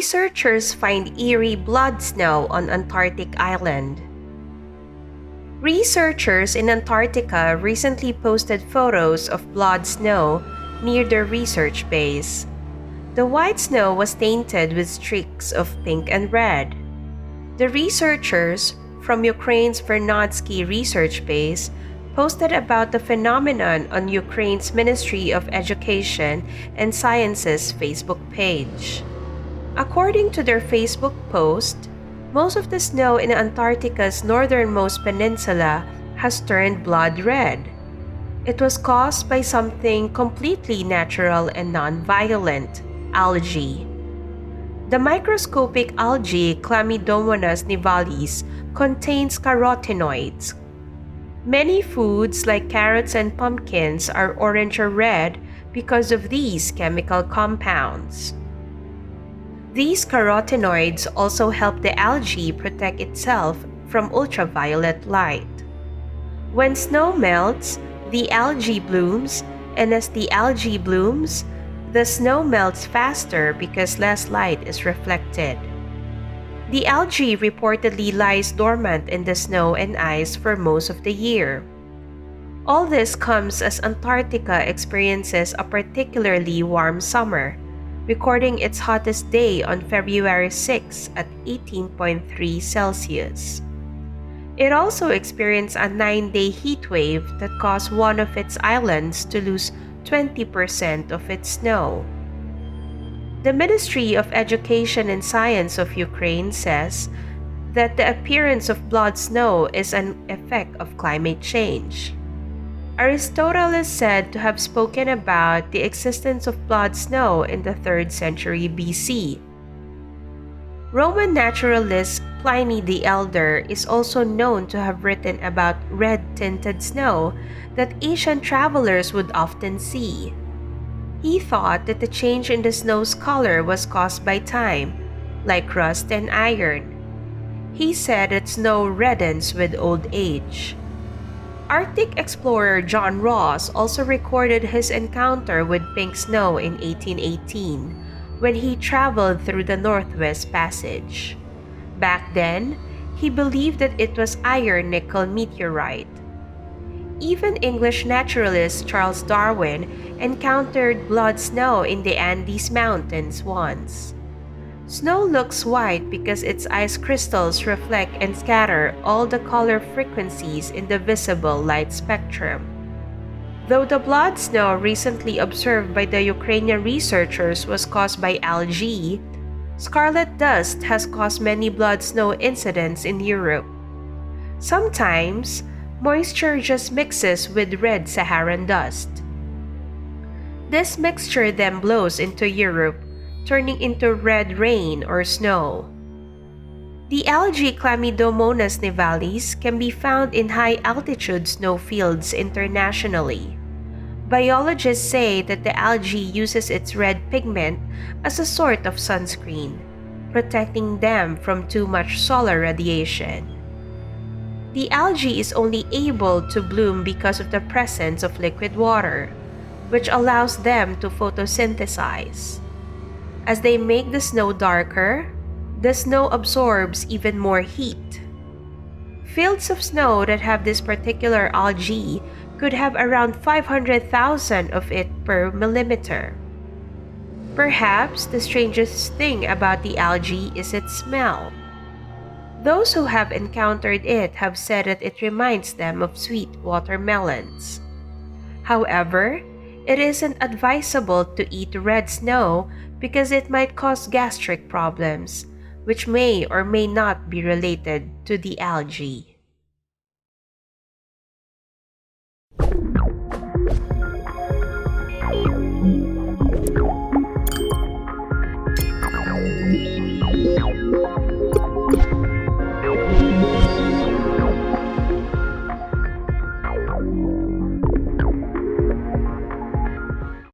Researchers find eerie blood snow on Antarctic island. Researchers in Antarctica recently posted photos of blood snow near their research base. The white snow was tainted with streaks of pink and red. The researchers from Ukraine's Vernadsky research base posted about the phenomenon on Ukraine's Ministry of Education and Sciences Facebook page. According to their Facebook post, most of the snow in Antarctica's northernmost peninsula has turned blood red. It was caused by something completely natural and non-violent: algae. The microscopic algae Chlamydomonas nivalis contains carotenoids. Many foods like carrots and pumpkins are orange or red because of these chemical compounds. These carotenoids also help the algae protect itself from ultraviolet light. When snow melts, the algae blooms, and as the algae blooms, the snow melts faster because less light is reflected. The algae reportedly lies dormant in the snow and ice for most of the year. All this comes as Antarctica experiences a particularly warm summer, recording its hottest day on February 6 at 18.3 Celsius. It also experienced a 9-day heat wave that caused one of its islands to lose 20% of its snow. The Ministry of Education and Science of Ukraine says that the appearance of blood snow is an effect of climate change. Aristotle is said to have spoken about the existence of blood snow in the 3rd century BC. Roman naturalist Pliny the Elder is also known to have written about red-tinted snow that ancient travelers would often see. He thought that the change in the snow's color was caused by time, like rust and iron. He said that snow reddens with old age. Arctic explorer John Ross also recorded his encounter with pink snow in 1818 when he traveled through the Northwest Passage. Back then, he believed that it was iron-nickel meteorite. Even English naturalist Charles Darwin encountered blood snow in the Andes Mountains once. Snow looks white because its ice crystals reflect and scatter all the color frequencies in the visible light spectrum. Though the blood snow recently observed by the Ukrainian researchers was caused by algae, scarlet dust has caused many blood snow incidents in Europe. Sometimes, moisture just mixes with red Saharan dust. This mixture then blows into Europe, turning into red rain or snow. The algae Chlamydomonas nivalis can be found in high-altitude snowfields internationally. Biologists say that the algae uses its red pigment as a sort of sunscreen, protecting them from too much solar radiation. The algae is only able to bloom because of the presence of liquid water, which allows them to photosynthesize. As they make the snow darker, the snow absorbs even more heat. Fields of snow that have this particular algae could have around 500,000 of it per millimeter. Perhaps the strangest thing about the algae is its smell. Those who have encountered it have said that it reminds them of sweet watermelons. However, it isn't advisable to eat red snow because it might cause gastric problems, which may or may not be related to the algae.